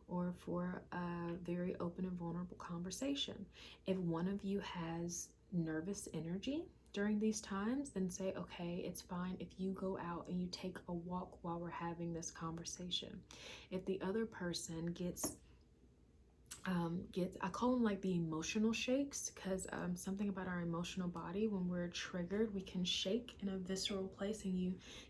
or for a very open and vulnerable conversation. If one of you has nervous energy during these times, then say, okay, it's fine if you go out and you take a walk while we're having this conversation. If the other person gets I call them like the emotional shakes, because something about our emotional body, when we're triggered, we can shake in a visceral place, and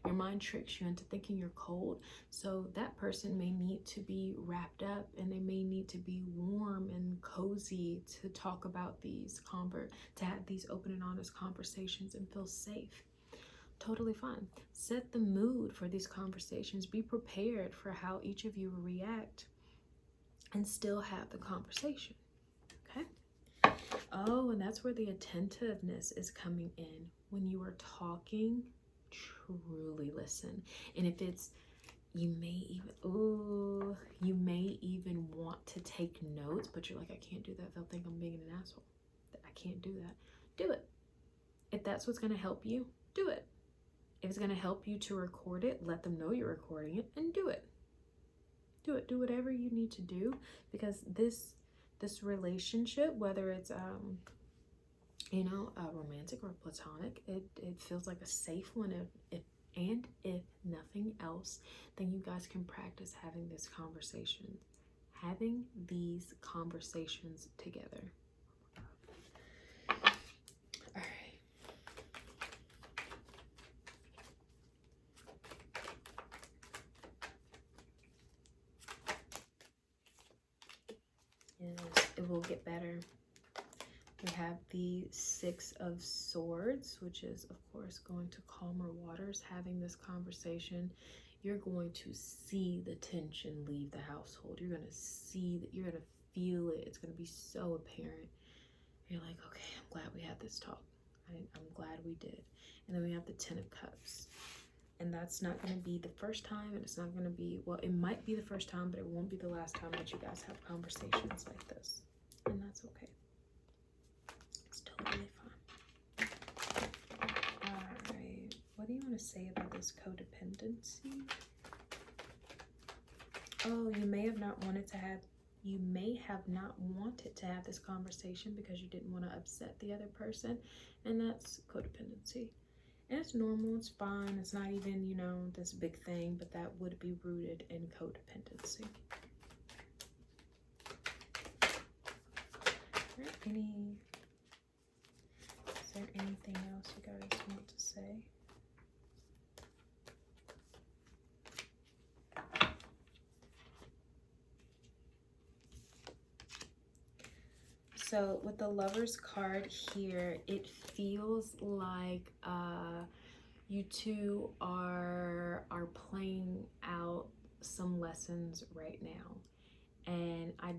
your mind tricks you into thinking you're cold. So that person may need to be wrapped up, and they may need to be warm and cozy to talk about to have these open and honest conversations and feel safe. Totally fine. Set the mood for these conversations. Be prepared for how each of you will react and still have the conversation. Okay? Oh, and that's where the attentiveness is coming in. When you are talking, truly listen. And if it's, you may even want to take notes, but you're like, I can't do that. They'll think I'm being an asshole. I can't do that. Do it. If that's what's going to help you, do it. If it's going to help you to record it, let them know you're recording it and do it. Do it. Do whatever you need to do, because this relationship, whether it's romantic or platonic, it feels like a safe one. If nothing else, then you guys can practice having these conversations together. All right. Yes, it will get better. We have the Six of Swords, which is, of course, going to calmer waters. Having this conversation, you're going to see the tension leave the household. You're going to see that. You're going to feel it. It's going to be so apparent. You're like, okay, I'm glad we had this talk. I'm glad we did. And then we have the Ten of Cups. And that's not going to be the first time, and it's not going to be, well, it might be the first time, but it won't be the last time that you guys have conversations like this. And that's okay. It's totally fine. All right. What do you want to say about this codependency? Oh, you may have not wanted to have this conversation because you didn't want to upset the other person, and that's codependency. And it's normal, it's fine, it's not even, this big thing, but that would be rooted in codependency. Is there anything else you guys want to say? So with the Lover's card here, it feels like you two are playing out some lessons right now. And I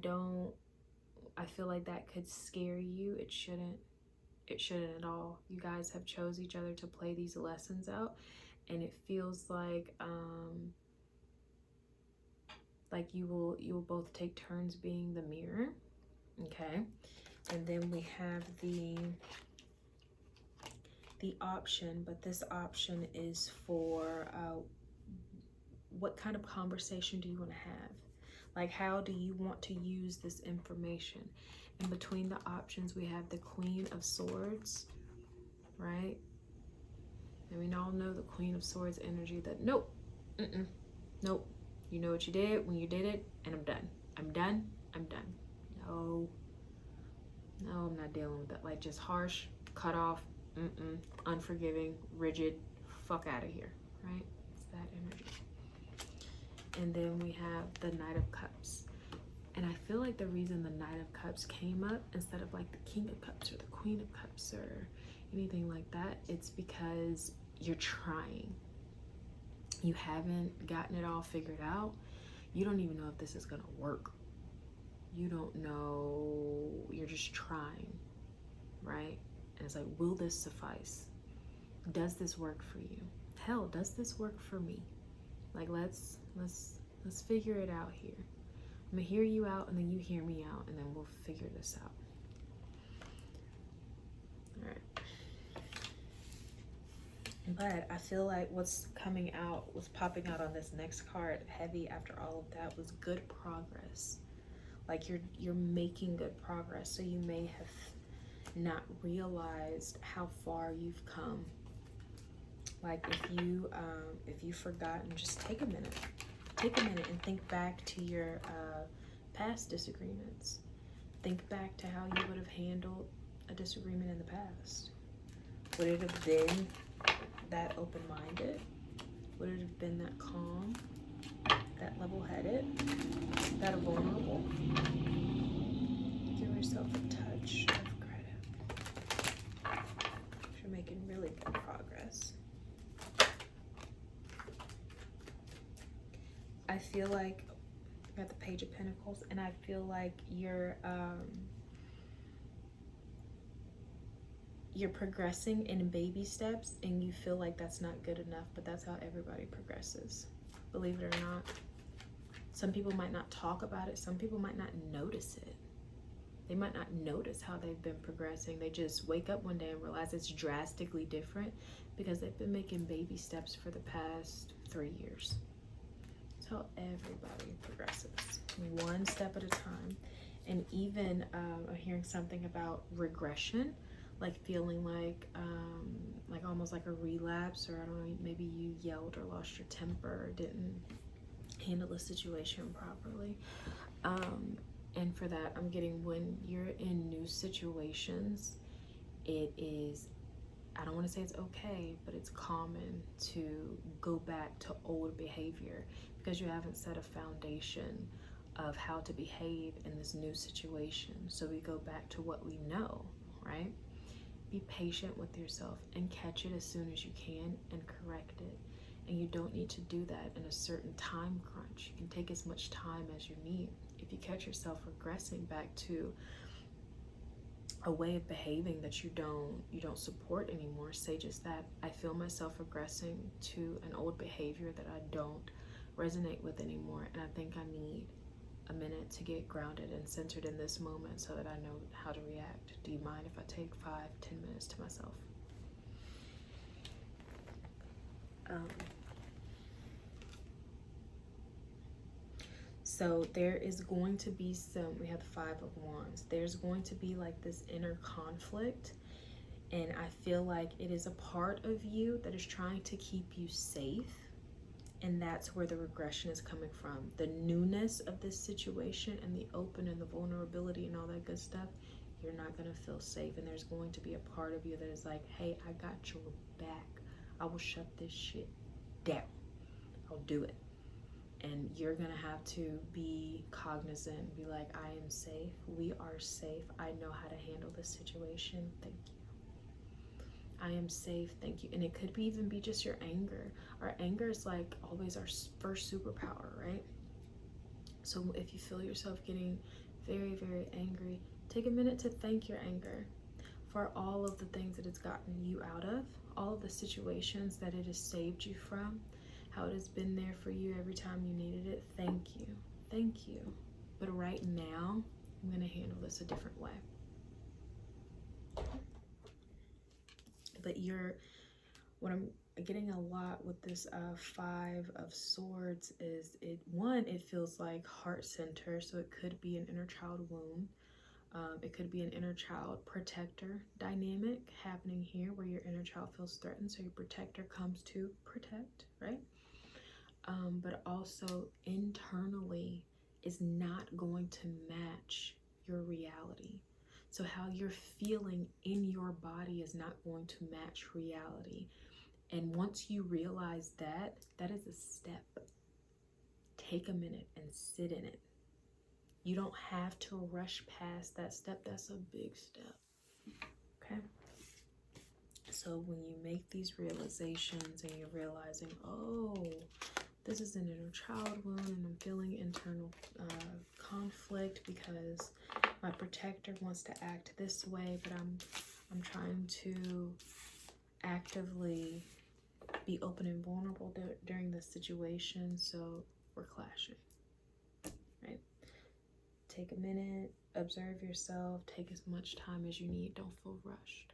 feel like that could scare you. It shouldn't at all. You guys have chose each other to play these lessons out, and it feels like you will both take turns being the mirror. Okay. And then we have the option, but this option is for what kind of conversation do you want to have? Like, how do you want to use this information? In between the options, we have the Queen of Swords, right? And we all know the Queen of Swords energy that nope, nope. You know what you did when you did it, and I'm done. I'm done. No, I'm not dealing with that. Like, just harsh, cut off, unforgiving, rigid, fuck out of here, right? It's that energy. And then we have the Knight of Cups. And I feel like the reason the Knight of Cups came up instead of like the King of Cups or the Queen of Cups or anything like that, it's because you're trying. You haven't gotten it all figured out. You don't even know if this is gonna work. You don't know, you're just trying, right? And it's like, will this suffice? Does this work for you? Hell, does this work for me? Like, let's figure it out here. I'm gonna hear you out, and then you hear me out, and then we'll figure this out. All right. But I feel like what's coming out, what's popping out on this next card, heavy after all of that, was good progress. Like you're making good progress. So you may have not realized how far you've come. Like if you've forgotten, just take a minute. Take a minute and think back to your past disagreements. Think back to how you would have handled a disagreement in the past. Would it have been that open-minded? Would it have been that calm, that level-headed, that vulnerable? Give yourself a touch of credit. You're making really good progress. I feel like I got the Page of Pentacles, and I feel like you're progressing in baby steps, and you feel like that's not good enough, but that's how everybody progresses. Believe it or not. Some people might not talk about it. Some people might not notice it. They might not notice how they've been progressing. They just wake up one day and realize it's drastically different because they've been making baby steps for the past 3 years. That's how everybody progresses, one step at a time. And even I'm hearing something about regression, like feeling like almost like a relapse, or I don't know, maybe you yelled or lost your temper or didn't handle the situation properly. And for that, I'm getting when you're in new situations, it is, I don't want to say it's okay, but it's common to go back to old behavior because you haven't set a foundation of how to behave in this new situation. So we go back to what we know, right? Be patient with yourself and catch it as soon as you can and correct it. And you don't need to do that in a certain time crunch. You can take as much time as you need. If you catch yourself regressing back to a way of behaving that you don't support anymore, say just that, I feel myself regressing to an old behavior that I don't resonate with anymore, and I think I need a minute to get grounded and centered in this moment so that I know how to react. Do you mind if I take 5-10 minutes to myself? So there is going to be we have the 5 of Wands. There's going to be like this inner conflict, and I feel like it is a part of you that is trying to keep you safe, and that's where the regression is coming from. The newness of this situation and the open and the vulnerability and all that good stuff, you're not going to feel safe, and there's going to be a part of you that is like, hey, I got your back. I will shut this shit down. I'll do it. And you're going to have to be cognizant, be like, I am safe. We are safe. I know how to handle this situation. Thank you. I am safe. Thank you. And it could be even be just your anger. Our anger is like always our first superpower, right? So if you feel yourself getting very, very angry, take a minute to thank your anger for all of the things that it's gotten you out of, all of the situations that it has saved you from, how it has been there for you every time you needed it. Thank you. Thank you. But right now, I'm going to handle this a different way. But what I'm getting a lot with this 5 of Swords is it feels like heart center. So it could be an inner child wound. It could be an inner child protector dynamic happening here where your inner child feels threatened. So your protector comes to protect, right? But also internally is not going to match your reality. So how you're feeling in your body is not going to match reality. And once you realize that, that is a step. Take a minute and sit in it. You don't have to rush past that step. That's a big step. Okay? So when you make these realizations and you're realizing, oh, this is an inner child wound and I'm feeling internal conflict because my protector wants to act this way, but I'm trying to actively be open and vulnerable during this situation, so we're clashing, right? Take a minute, observe yourself, take as much time as you need, don't feel rushed.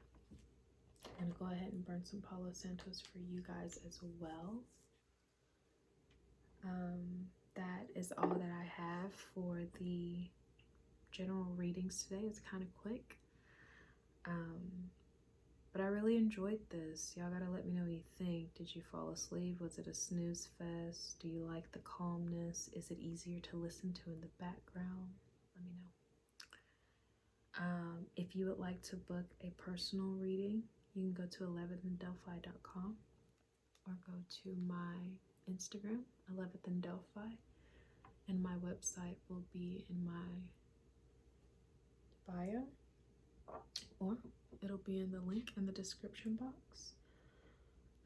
I'm gonna go ahead and burn some Palo Santos for you guys as well. That is all that I have for the general readings today. It's kind of quick. But I really enjoyed this. Y'all gotta let me know what you think. Did you fall asleep? Was it a snooze fest? Do you like the calmness? Is it easier to listen to in the background? Let me know. If you would like to book a personal reading, you can go to 11thanddelphi.com or go to my Instagram, 11thanddelphi, and my website will be in my bio, or it'll be in the link in the description box.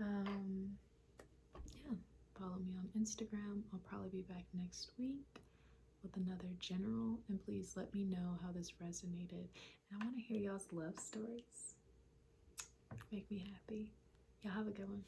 Yeah, follow me on Instagram. I'll probably be back next week with another general, and please let me know how this resonated. And I want to hear y'all's love stories. Make me happy. Y'all have a good one.